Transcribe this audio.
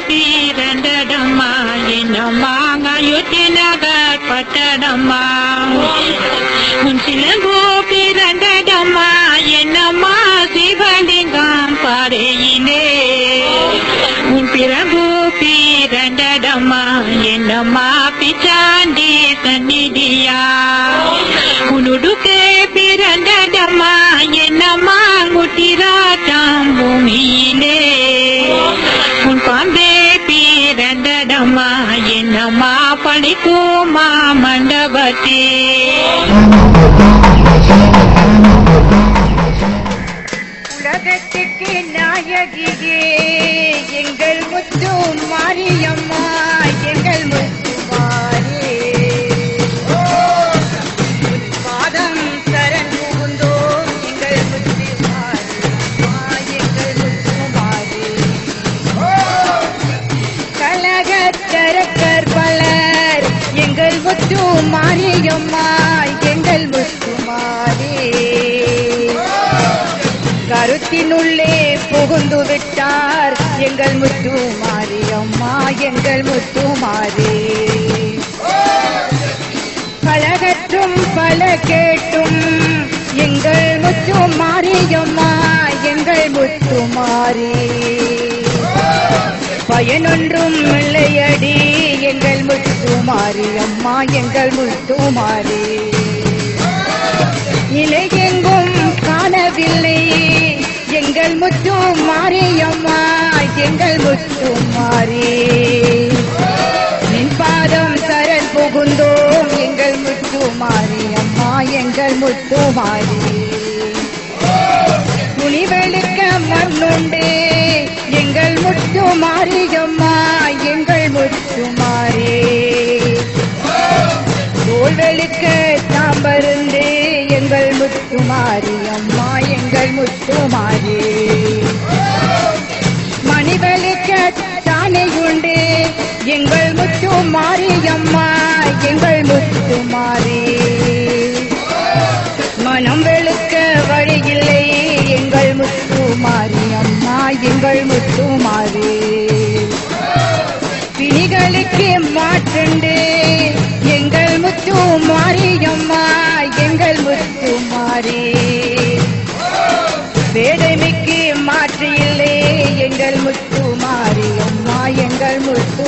பீரண்டடம்மா என்னம்மா அயோத்தி நகர் பட்டடம்மா உன் சிலம்பு பீரண்டடம்மா என்னம்மா சிவலிங்கம் பாறையிலே உன் பிரபு பீரண்டடம்மா என்னம்மா பிச்சாண்டி சந்நிதியா உன்னுடுக்கே பிறந்தடம்மா என்னம்மா குட்டிராட்டம் பூமியிலே உன் பாம்பே பிறந்தடம்மா என்னம்மா பழிக்குமா மண்டபத்தே உலகத்துக்கு நாயகியே எங்கள் முத்து மாரியம்மா எங்கள் முத்து மாறே பாதம் சரண் புகுந்தோம் எங்கள் முத்து மாரியம்மா எங்கள் முத்து மாறே கலகத்தரக்கர் பலர் எங்கள் முத்து மாரியம்மா எங்கள் முத்து மாறே கருத்தினுள்ளே புகுந்து விட்டார் எங்கள் முத்து மாரியம்மா எங்கள் முத்து மாறே பலகற்றும் பல கேட்டும் எங்கள் முத்து மாரியம்மா எங்கள் முத்து மாறே பயனொன்றும் இல்லையடி எங்கள் முத்து மாரியம்மா எங்கள் முத்து மாறே நிலையெங்கும் காணவில்லை எங்கள் முத்து மாரியம்மா எங்கள் முத்து மாறே நின் பாதம் சரண் புகுந்தோம் எங்கள் முத்து மாரியம்மா எங்கள் முத்து மாறே துணிவெளுக்க மண்ணுண்டு எங்கள் முத்து மாரியம்மா எங்கள் முத்து மாறே தோல்வெளுக்க தாம்பருந்து எங்கள் முத்து மாரியம்மா எங்கள் முத்து மாறே மணிவெளுக்க தானே உண்டு எங்கள் முத்து மாரியம்மா எங்கள் முத்து மாறே மனம் வெளுக்க வழியில்லை எங்கள் முத்து மாரியம்மா எங்கள் முத்து மாறே பிணிகளுக்கு மாற்றுண்டு எங்கள் முத்து மாரியம்மா எங்கள் முத்து மாறே வேதனைக்கு மாற்று இல்லை எங்கள் முத்து மாரியம்மா எங்கள் முத்து